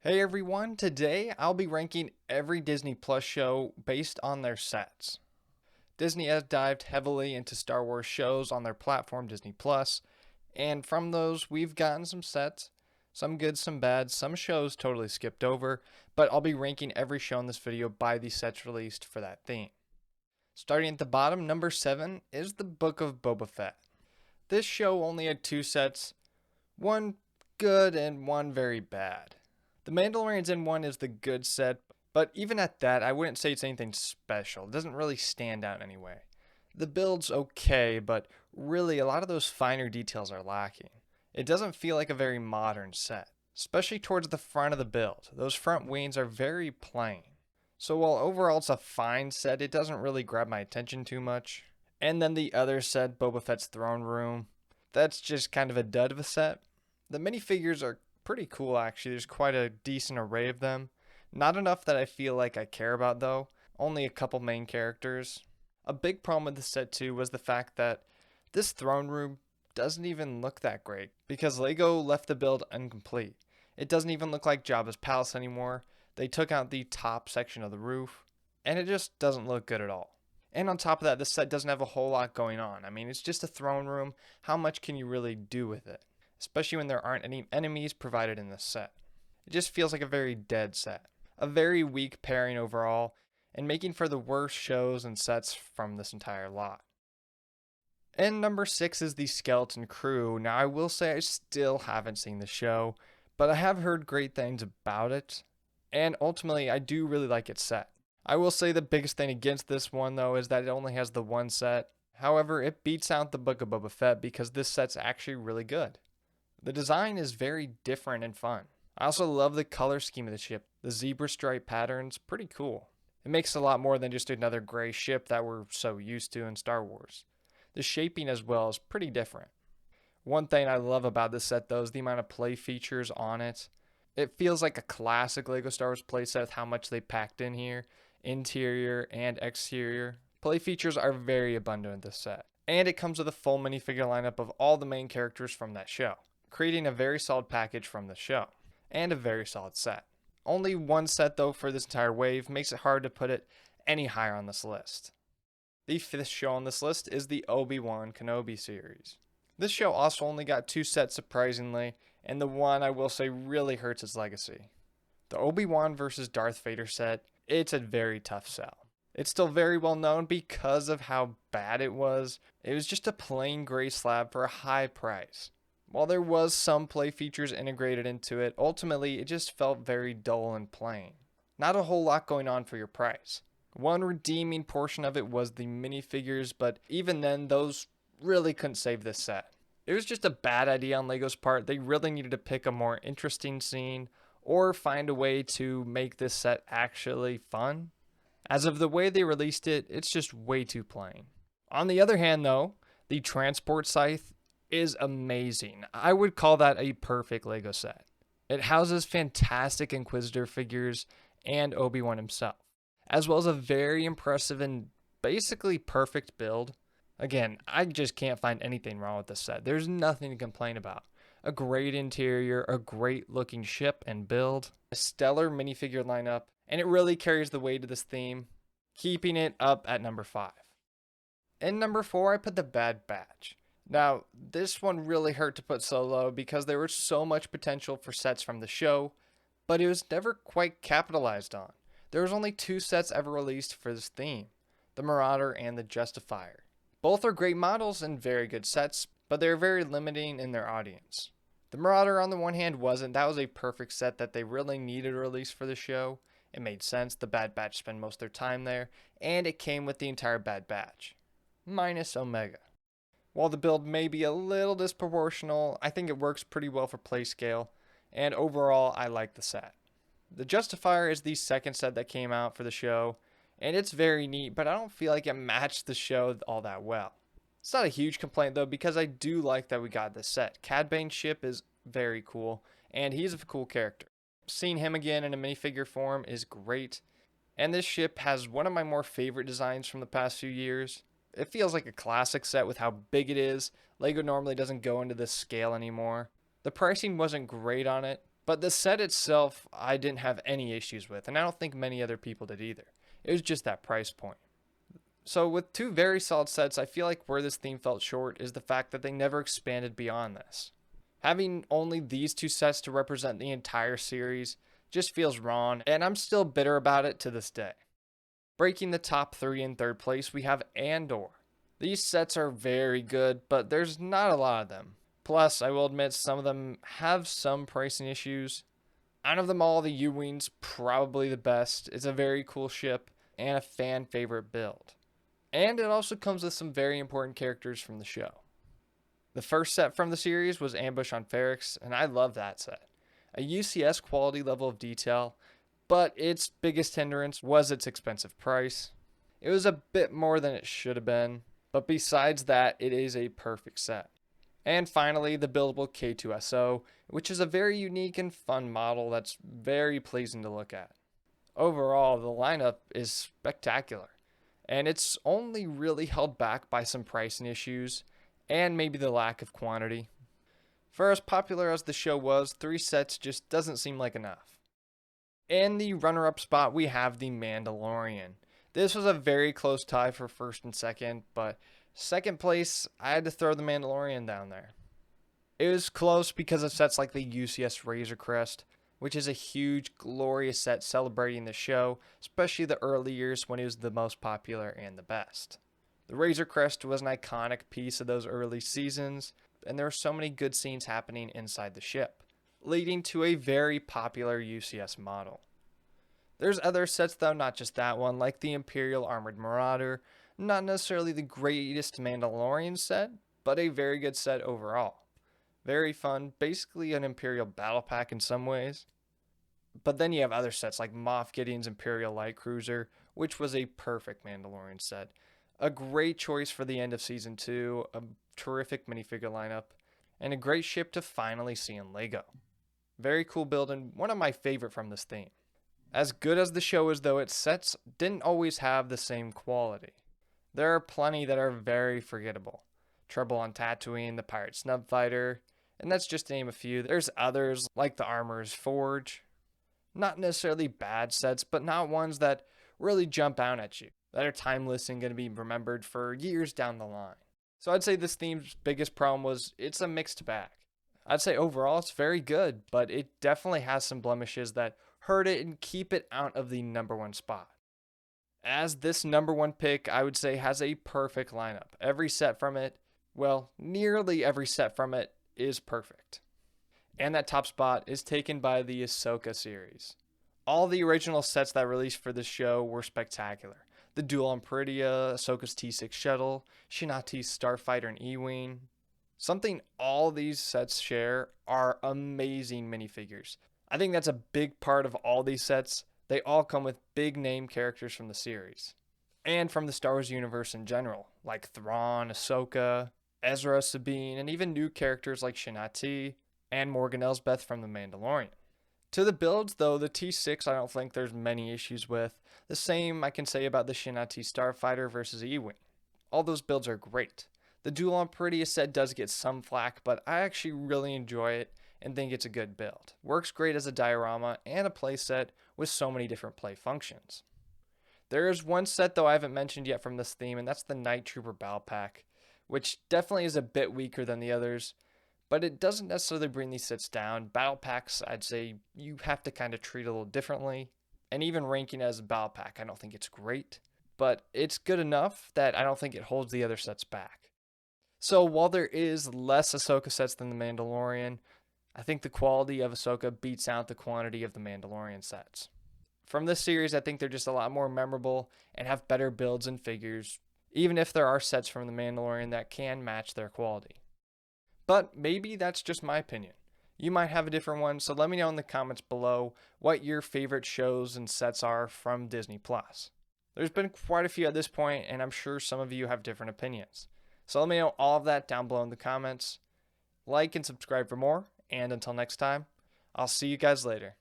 Hey everyone, today I'll be ranking every Disney Plus show based on their sets. Disney has dived heavily into Star Wars shows on their platform Disney Plus, and from those we've gotten some sets, some good, some bad, some shows totally skipped over, but I'll be ranking every show in this video by the sets released for that theme. Starting at the bottom, number 7 is the Book of Boba Fett. This show only had 2 sets, one good and one very bad. The Mandalorian's in one is the good set, but even at that, I wouldn't say it's anything special. It doesn't really stand out anyway. The build's okay, but really a lot of those finer details are lacking. It doesn't feel like a very modern set, especially towards the front of the build. Those front wings are very plain. So while overall it's a fine set, it doesn't really grab my attention too much. And then the other set, Boba Fett's throne room, that's just kind of a dud of a set. The minifigures are pretty cool actually. There's quite a decent array of them. Not enough that I feel like I care about though. Only a couple main characters. A big problem with the set too was the fact that this throne room doesn't even look that great because Lego left the build incomplete. It doesn't even look like Jabba's palace anymore. They took out the top section of the roof and it just doesn't look good at all. And on top of that, this set doesn't have a whole lot going on. I mean, it's just a throne room. How much can you really do with it? Especially when there aren't any enemies provided in this set. It just feels like a very dead set. A very weak pairing overall, and making for the worst shows and sets from this entire lot. And number 6 is the Skeleton Crew. Now I will say I still haven't seen the show, but I have heard great things about it, and ultimately I do really like its set. I will say the biggest thing against this one though is that it only has the one set. However, it beats out the Book of Boba Fett because this set's actually really good. The design is very different and fun. I also love the color scheme of the ship. The zebra stripe pattern's pretty cool. It makes a lot more than just another gray ship that we're so used to in Star Wars. The shaping as well is pretty different. One thing I love about this set though is the amount of play features on it. It feels like a classic LEGO Star Wars playset with how much they packed in here, interior and exterior. Play features are very abundant in this set. And it comes with a full minifigure lineup of all the main characters from that show, creating a very solid package from the show, and a very solid set. Only one set though for this entire wave makes it hard to put it any higher on this list. The 5th show on this list is the Obi-Wan Kenobi series. This show also only got 2 sets surprisingly, and the one I will say really hurts its legacy. The Obi-Wan vs. Darth Vader set, it's a very tough sell. It's still very well known because of how bad it was. It was just a plain gray slab for a high price. While there was some play features integrated into it, ultimately it just felt very dull and plain. Not a whole lot going on for your price. One redeeming portion of it was the minifigures, but even then those really couldn't save this set. It was just a bad idea on LEGO's part. They really needed to pick a more interesting scene or find a way to make this set actually fun. As of the way they released it, it's just way too plain. On the other hand though, the transport scythe is amazing. I would call that a perfect LEGO set. It houses fantastic Inquisitor figures and Obi-Wan himself, as well as a very impressive and basically perfect build. Again, I just can't find anything wrong with this set. There's nothing to complain about. A great interior, a great looking ship and build, a stellar minifigure lineup, and it really carries the weight of this theme, keeping it up at number 5. In number 4, I put the Bad Batch. Now, this one really hurt to put so low because there was so much potential for sets from the show, but it was never quite capitalized on. There was only 2 sets ever released for this theme, the Marauder and the Justifier. Both are great models and very good sets, but they're very limiting in their audience. The Marauder on the one hand wasn't. That was a perfect set that they really needed to release for the show. It made sense. The Bad Batch spend most of their time there, and it came with the entire Bad Batch, minus Omega. While the build may be a little disproportional, I think it works pretty well for play scale, and overall I like the set. The Justifier is the second set that came out for the show, and it's very neat, but I don't feel like it matched the show all that well. It's not a huge complaint though, because I do like that we got this set. Cad Bane's ship is very cool, and he's a cool character. Seeing him again in a minifigure form is great, and this ship has one of my more favorite designs from the past few years. It feels like a classic set with how big it is. LEGO normally doesn't go into this scale anymore. The pricing wasn't great on it, But the set itself, I didn't have any issues with, and I don't think many other people did either. It was just that price point. So, with two very solid sets, I feel like where this theme felt short is the fact that they never expanded beyond this. Having only these two sets to represent the entire series just feels wrong, and I'm still bitter about it to this day. Breaking the top three in third place, we have Andor. These sets are very good, but there's not a lot of them. Plus, I will admit some of them have some pricing issues. Out of them all, the U-Wing's probably the best. It's a very cool ship and a fan favorite build. And it also comes with some very important characters from the show. The first set from the series was Ambush on Ferrix, and I love that set. A UCS quality level of detail, but its biggest hindrance was its expensive price. It was a bit more than it should have been, but besides that, it is a perfect set. And finally, the buildable K2SO, which is a very unique and fun model that's very pleasing to look at. Overall, the lineup is spectacular, and it's only really held back by some pricing issues and maybe the lack of quantity. For as popular as the show was, 3 sets just doesn't seem like enough. In the runner-up spot, we have The Mandalorian. This was a very close tie for first and second, but second place, I had to throw The Mandalorian down there. It was close because of sets like the UCS Razor Crest, which is a huge, glorious set celebrating the show, especially the early years when it was the most popular and the best. The Razor Crest was an iconic piece of those early seasons, and there were so many good scenes happening inside the ship, leading to a very popular UCS model. There's other sets though, not just that one, like the Imperial Armored Marauder, not necessarily the greatest Mandalorian set, but a very good set overall. Very fun, basically an Imperial battle pack in some ways. But then you have other sets like Moff Gideon's Imperial Light Cruiser, which was a perfect Mandalorian set. A great choice for the end of Season 2, a terrific minifigure lineup, and a great ship to finally see in LEGO. Very cool build and one of my favorite from this theme. As good as the show is though, its sets didn't always have the same quality. There are plenty that are very forgettable. Trouble on Tatooine, the Pirate Snub Fighter, and that's just to name a few. There's others like the Armorer's Forge. Not necessarily bad sets, but not ones that really jump out at you, that are timeless and going to be remembered for years down the line. So I'd say this theme's biggest problem was it's a mixed bag. I'd say overall it's very good, but it definitely has some blemishes that hurt it and keep it out of the number one spot. As this number one pick, I would say has a perfect lineup. Every set from it, well, nearly every set from it is perfect. And that top spot is taken by the Ahsoka series. All the original sets that released for this show were spectacular. The Duel on Peridia, Ahsoka's T6 shuttle, Shinati's Starfighter and E-Wing. Something all these sets share are amazing minifigures. I think that's a big part of all these sets. They all come with big name characters from the series. And from the Star Wars universe in general, like Thrawn, Ahsoka, Ezra, Sabine, and even new characters like Shinati and Morgan Elsbeth from The Mandalorian. To the builds though, the T6 I don't think there's many issues with. The same I can say about the Shinati Starfighter versus E-Wing. All those builds are great. The Duel on Peridia set does get some flack, but I actually really enjoy it and think it's a good build. Works great as a diorama and a playset with so many different play functions. There is one set though I haven't mentioned yet from this theme, and that's the Night Trooper Battle Pack, which definitely is a bit weaker than the others, but it doesn't necessarily bring these sets down. Battle packs, I'd say you have to kind of treat a little differently, and even ranking as a battle pack, I don't think it's great, but it's good enough that I don't think it holds the other sets back. So while there is less Ahsoka sets than The Mandalorian, I think the quality of Ahsoka beats out the quantity of the Mandalorian sets. From this series, I think they're just a lot more memorable and have better builds and figures, even if there are sets from The Mandalorian that can match their quality. But maybe that's just my opinion. You might have a different one, so let me know in the comments below what your favorite shows and sets are from Disney+. There's been quite a few at this point, and I'm sure some of you have different opinions. So let me know all of that down below in the comments. Like and subscribe for more, and until next time, I'll see you guys later.